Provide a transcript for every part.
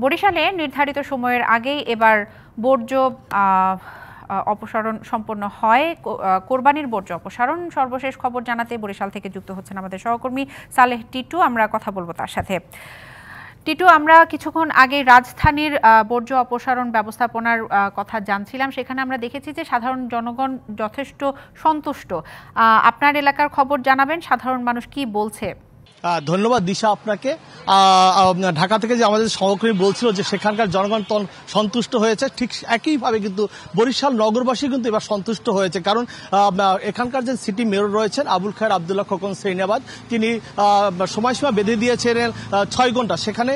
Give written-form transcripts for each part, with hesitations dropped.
বরিশালে নির্ধারিত সময়ের আগেই এবার বর্জ্য অপসারণ সম্পন্ন হয়। কোরবানির বর্জ্য অপসারণ সর্বশেষ খবর জানাতে বরিশাল থেকে যুক্ত হচ্ছেন আমাদের সহকর্মী সালেহ টিটু। আমরা কথা বলবো তার সাথে। টিটু, আমরা কিছুক্ষণ আগে রাজধানীর বর্জ্য অপসারণ ব্যবস্থাপনার কথা জানছিলাম। সেখানে আমরা দেখেছি যে সাধারণ জনগণ যথেষ্ট সন্তুষ্ট। আপনার এলাকার খবর জানাবেন, সাধারণ মানুষ কি বলছে? ধন্যবাদ দিশা আপনাকে। ঢাকা থেকে যে আমাদের সহকর্মী বলছিল যে সেখানকার জনগণ সন্তুষ্ট হয়েছে, ঠিক একইভাবে কিন্তু বরিশাল নগরবাসী কিন্তু এবার সন্তুষ্ট হয়েছে। কারণ এখানকার যে সিটি মেয়র রয়েছেন আবুল খায়ের আবদুল্লাহ খোকন শ্রীনিবাদ, তিনি সময়সীমা বেঁধে দিয়েছিলেন 6 ঘন্টা। সেখানে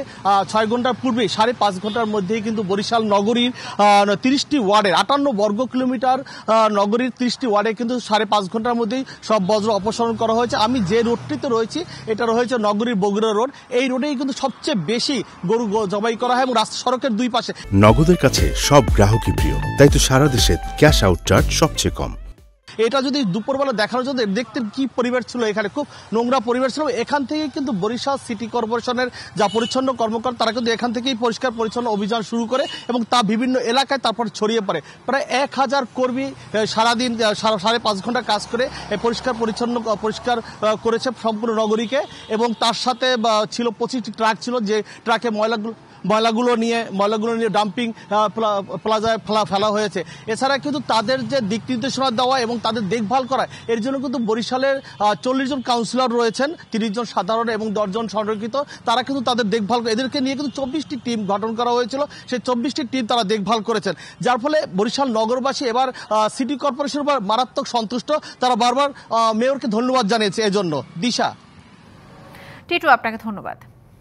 6 ঘন্টার পূর্বেই 5.5 ঘন্টার মধ্যেই কিন্তু বরিশাল নগরীর 30টি ওয়ার্ডের 58 বর্গ কিলোমিটার নগরীর 30টি ওয়ার্ডে কিন্তু 5.5 ঘন্টার মধ্যেই সব বজ্র অপসারণ করা হয়েছে। আমি যে রোডটিতে রয়েছি এটা রয়েছে নগরীর বগুড়া রোড। এই রোডেই কিন্তু সবচেয়ে বেশি গরু জবাই করা হয় এবং রাস্তা সড়কের দুই পাশে। নগদের কাছে সব গ্রাহকই প্রিয়, তাই তো সারা দেশে ক্যাশ আউট চার্জ সবচেয়ে কম। এটা যদি দুপুরবেলা দেখানোর জন্য দেখতে কি পরিবেশ ছিল, এখানে খুব নোংরা পরিবেশ ছিল। এখান থেকে কিন্তু বরিশাল সিটি কর্পোরেশনের যা পরিচ্ছন্ন কর্মকর্তা তারা কিন্তু এখান থেকেই পরিষ্কার পরিচ্ছন্ন অভিযান শুরু করে এবং তা বিভিন্ন এলাকায় তারপর ছড়িয়ে পড়ে। প্রায় 1000 কর্মী সারাদিন 5.5 ঘন্টা কাজ করে পরিষ্কার পরিষ্কার করেছে সম্পূর্ণ নগরীকে। এবং তার সাথে ছিল 25টি ট্রাক ছিল, যে ট্রাকে ময়লাগুলো নিয়ে ডাম্পিং প্লাজায় ফেলা হয়েছে। এছাড়া কিন্তু তাদের যে দিক নির্দেশনা দেওয়া এবং তাদের দেখভাল করা, এর জন্য কিন্তু বরিশালের 40 জন কাউন্সিলর রয়েছেন, 30 জন সাধারণ এবং 10 জন সংরক্ষিত। তারা কিন্তু তাদের দেখভাল, এদেরকে নিয়ে কিন্তু 24টি টিম গঠন করা হয়েছিল। সেই 24টি টিম তারা দেখভাল করেছেন, যার ফলে বরিশাল নগরবাসী এবার সিটি কর্পোরেশনের উপর মারাত্মক সন্তুষ্ট। তারা বারবার মেয়রকে ধন্যবাদ জানিয়েছে এজন্য। দিশা। টিটু, আপনাকে ধন্যবাদ।